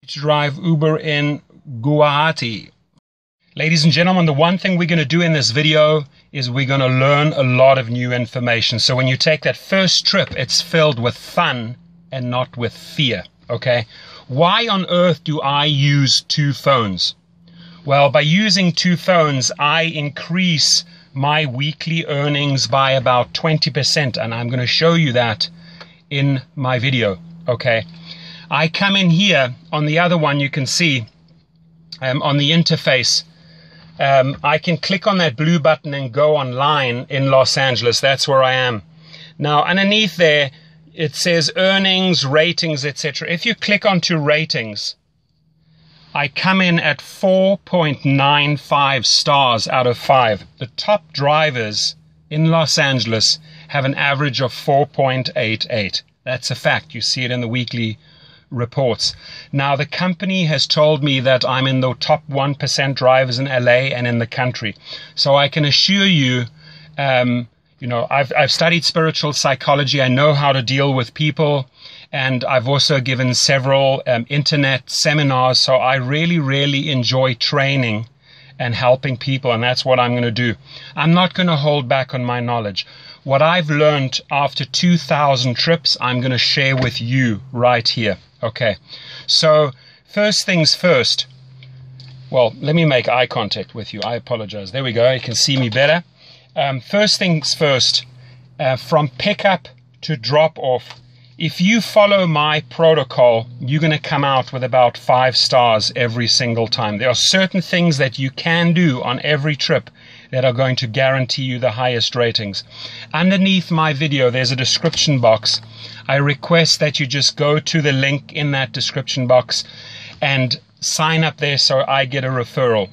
to drive Uber in Guwahati. Ladies and gentlemen, the one thing we're going to do in this video is we're going to learn a lot of new information. So when you take that first trip, it's filled with fun and not with fear, okay? Why on earth do I use two phones? Well, by using two phones, I increase my weekly earnings by about 20%, and I'm going to show you that in my video, okay? I come in here on the other one, you can see on the interface, I can click on that blue button and go online in Los Angeles. That's where I am. Now, underneath there, it says earnings, ratings, etc. If you click onto ratings, I come in at 4.95 stars out of 5. The top drivers in Los Angeles have an average of 4.88. That's a fact. You see it in the weekly reports. Now, the company has told me that I'm in the top 1% drivers in LA and in the country. So I can assure you, I've studied spiritual psychology. I know how to deal with people. And I've also given several internet seminars. So I really, really enjoy training and helping people. And that's what I'm going to do. I'm not going to hold back on my knowledge. What I've learned after 2,000 trips, I'm going to share with you right here. Okay, so first things first. Well, let me make eye contact with you. I apologize. There we go. You can see me better. First things first, from pickup to drop off, if you follow my protocol, you're going to come out with about 5 stars every single time. There are certain things that you can do on every trip that are going to guarantee you the highest ratings. Underneath my video, there's a description box. I request that you just go to the link in that description box and sign up there so I get a referral.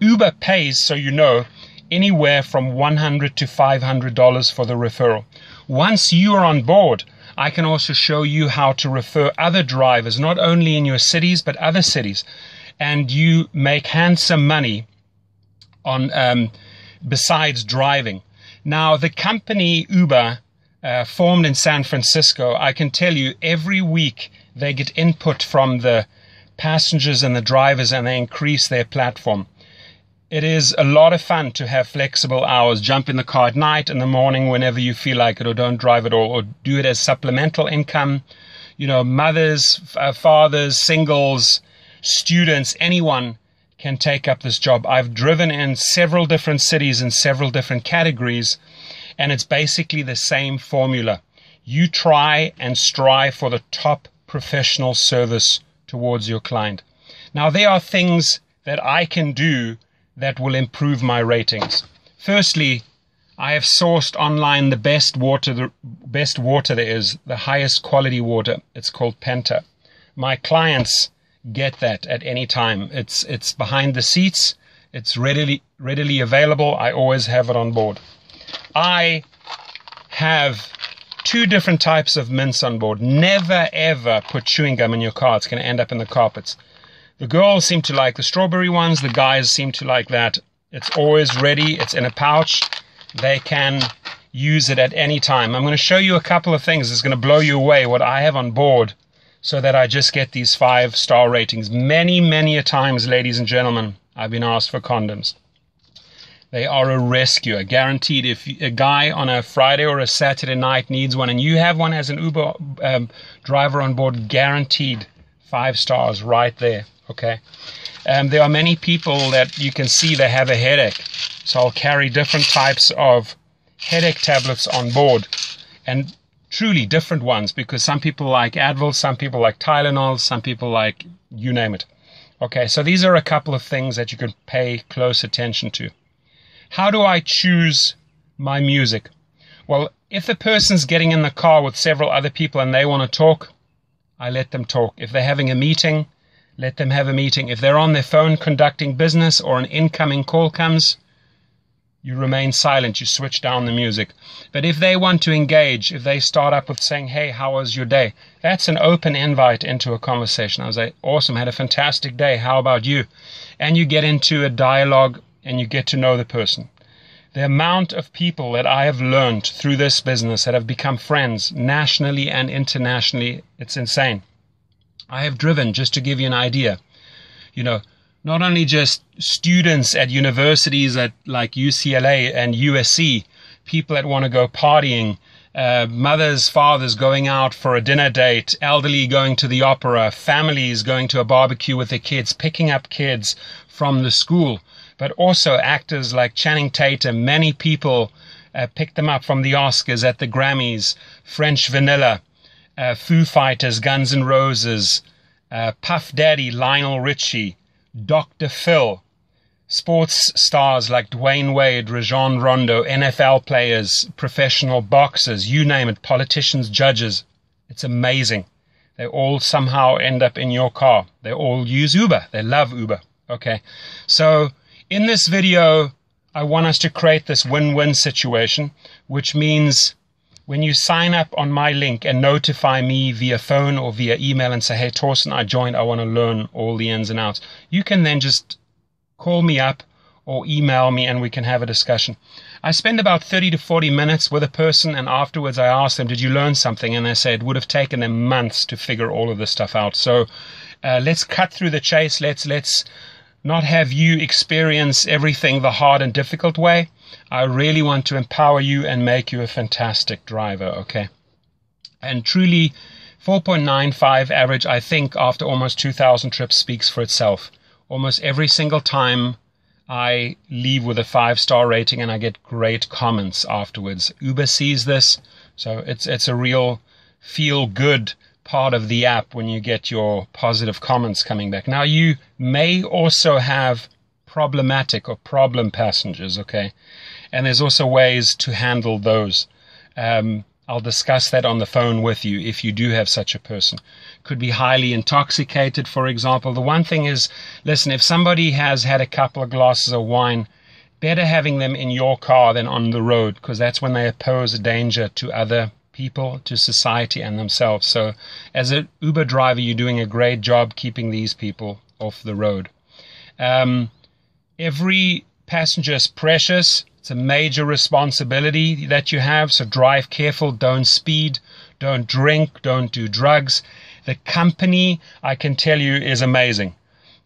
Uber pays, so you know, anywhere from $100 to $500 for the referral. Once you are on board, I can also show you how to refer other drivers, not only in your cities, but other cities. And you make handsome money on besides driving. Now, the company Uber, formed in San Francisco, I can tell you every week they get input from the passengers and the drivers, and they increase their platform. It is a lot of fun to have flexible hours. Jump in the car at night, in the morning, whenever you feel like it, or don't drive at all, or do it as supplemental income. You know, mothers, fathers, singles, students, anyone can take up this job. I've driven in several different cities in several different categories, and it's basically the same formula. You try and strive for the top professional service towards your client. Now, there are things that I can do that will improve my ratings. Firstly, I have sourced online the best water there is, the highest quality water. It's called Penta. My clients get that at any time. It's behind the seats. It's readily available. I always have it on board. I have 2 different types of mints on board. Never ever put chewing gum in your car. It's going to end up in the carpets. The girls seem to like the strawberry ones. The guys seem to like that. It's always ready. It's in a pouch. They can use it at any time. I'm going to show you a couple of things. It's going to blow you away what I have on board so that I just get these 5-star ratings. Many, many a times, ladies and gentlemen, I've been asked for condoms. They are a rescue, guaranteed. If a guy on a Friday or a Saturday night needs one and you have one as an Uber driver on board, guaranteed 5 stars right there, okay? There are many people that you can see they have a headache. So I'll carry different types of headache tablets on board, and truly different ones, because some people like Advil, some people like Tylenol, some people like you name it. Okay, so these are a couple of things that you can pay close attention to. How do I choose my music? Well, if the person's getting in the car with several other people and they want to talk, I let them talk. If they're having a meeting, let them have a meeting. If they're on their phone conducting business or an incoming call comes, you remain silent, you switch down the music. But if they want to engage, if they start up with saying, hey, how was your day? That's an open invite into a conversation. I was like, awesome, had a fantastic day. How about you? And you get into a dialogue and you get to know the person. The amount of people that I have learned through this business that have become friends nationally and internationally, it's insane. I have driven, just to give you an idea, you know, not only just students at universities like UCLA and USC, people that want to go partying, mothers, fathers going out for a dinner date, elderly going to the opera, families going to a barbecue with their kids, picking up kids from the school, but also actors like Channing Tatum. Many people picked them up from the Oscars, at the Grammys, French Vanilla, Foo Fighters, Guns N' Roses, Puff Daddy, Lionel Richie, Dr. Phil, sports stars like Dwayne Wade, Rajon Rondo, NFL players, professional boxers, you name it, politicians, judges. It's amazing. They all somehow end up in your car. They all use Uber. They love Uber. Okay. So in this video, I want us to create this win-win situation, which means when you sign up on my link and notify me via phone or via email and say, hey, Torsten, I joined, I want to learn all the ins and outs, you can then just call me up or email me and we can have a discussion. I spend about 30 to 40 minutes with a person, and afterwards I ask them, did you learn something? And they say it would have taken them months to figure all of this stuff out. So let's cut through the chase. Let's not have you experience everything the hard and difficult way. I really want to empower you and make you a fantastic driver, okay? And truly, 4.95 average, I think, after almost 2,000 trips speaks for itself. Almost every single time I leave with a 5-star rating and I get great comments afterwards. Uber sees this, so it's a real feel-good part of the app when you get your positive comments coming back. Now, you may also have problematic or problem passengers, okay? And there's also ways to handle those. I'll discuss that on the phone with you if you do have such a person. Could be highly intoxicated, for example. The one thing is, listen, if somebody has had a couple of glasses of wine, better having them in your car than on the road, because that's when they pose a danger to other people, to society and themselves. So as an Uber driver, you're doing a great job keeping these people off the road. Every passenger is precious. It's a major responsibility that you have, so drive careful, don't speed, don't drink, don't do drugs. The company, I can tell you, is amazing.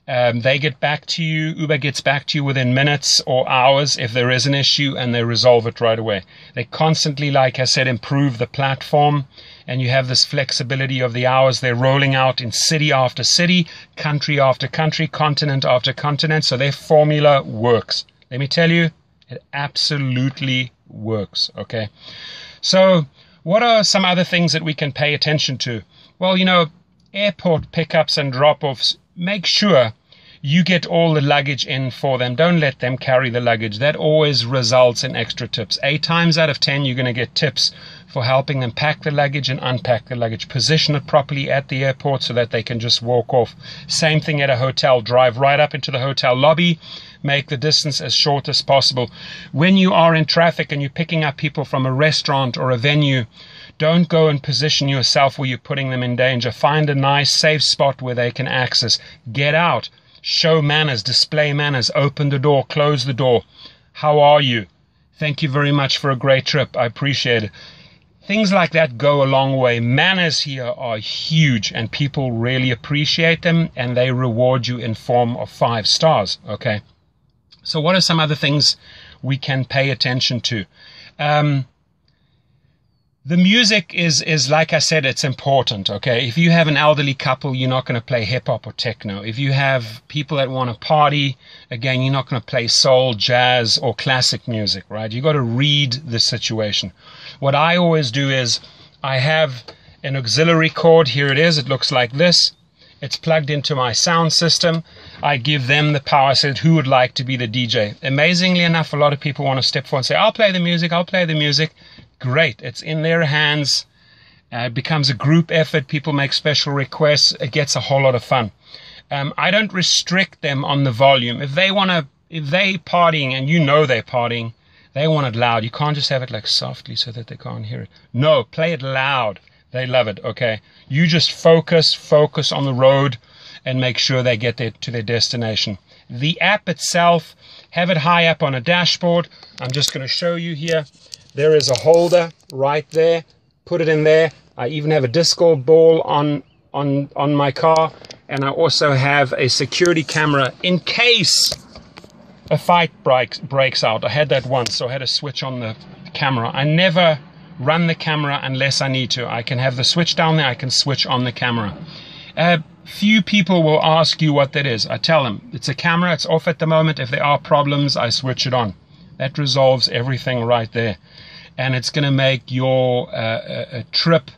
They get back to you, Uber gets back to you within minutes or hours if there is an issue, and they resolve it right away. They constantly, like I said, improve the platform, and you have this flexibility of the hours. They're rolling out in city after city, country after country, continent after continent, so their formula works. Let me tell you, it absolutely works, okay? So what are some other things that we can pay attention to? Well, you know, airport pickups and drop-offs, make sure you get all the luggage in for them. Don't let them carry the luggage. That always results in extra tips. 8 times out of 10, you're going to get tips for helping them pack the luggage and unpack the luggage. Position it properly at the airport so that they can just walk off. Same thing at a hotel. Drive right up into the hotel lobby. Make the distance as short as possible. When you are in traffic and you're picking up people from a restaurant or a venue, don't go and position yourself where you're putting them in danger. Find a nice, safe spot where they can access. Get out. Show manners. Display manners. Open the door. Close the door. How are you? Thank you very much for a great trip. I appreciate it. Things like that go a long way. Manners here are huge, and people really appreciate them, and they reward you in form of 5 stars, okay? So what are some other things we can pay attention to? The music is, like I said, it's important, okay? If you have an elderly couple, you're not going to play hip-hop or techno. If you have people that want to party, again, you're not going to play soul, jazz, or classic music, right? You've got to read the situation. What I always do is I have an auxiliary cord. Here it is. It looks like this. It's plugged into my sound system. I give them the power. I said, who would like to be the DJ? Amazingly enough, a lot of people want to step forward and say, I'll play the music, I'll play the music. Great. It's in their hands. It becomes a group effort. People make special requests. It gets a whole lot of fun. I don't restrict them on the volume. If they partying and you know they're partying, they want it loud. You can't just have it like softly so that they can't hear it. No, play it loud. They love it, okay? You just focus on the road and make sure they get to their destination. The app itself, have it high up on a dashboard. I'm just going to show you here. There is a holder right there. Put it in there. I even have a disco ball on on my car, and I also have a security camera in case a fight breaks out. I had that once, so I had to switch on the camera. I never run the camera unless I need to. I can have the switch down there, I can switch on the camera. Few people will ask you what that is. I tell them, it's a camera, it's off at the moment. If there are problems, I switch it on. That resolves everything right there. And it's going to make your trip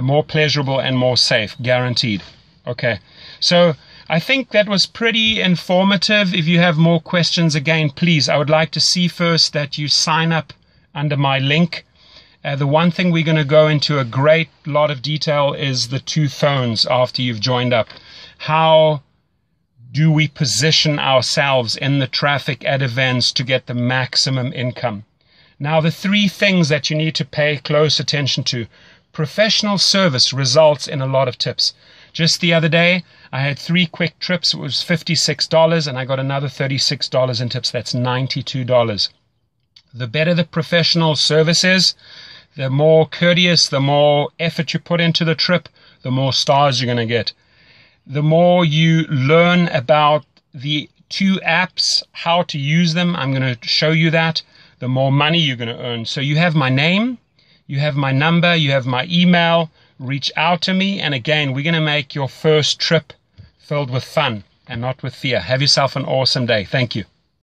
more pleasurable and more safe, guaranteed. Okay, so I think that was pretty informative. If you have more questions, again, please, I would like to see first that you sign up under my link. The one thing we're going to go into a great lot of detail is the 2 phones after you've joined up. How do we position ourselves in the traffic at events to get the maximum income? Now, the 3 things that you need to pay close attention to. Professional service results in a lot of tips. Just the other day, I had 3 quick trips. It was $56, and I got another $36 in tips. That's $92. The better the professional service is, the more courteous, the more effort you put into the trip, the more stars you're going to get. The more you learn about the 2 apps, how to use them, I'm going to show you that, the more money you're going to earn. So you have my name, you have my number, you have my email. Reach out to me, and again, we're going to make your first trip filled with fun and not with fear. Have yourself an awesome day. Thank you.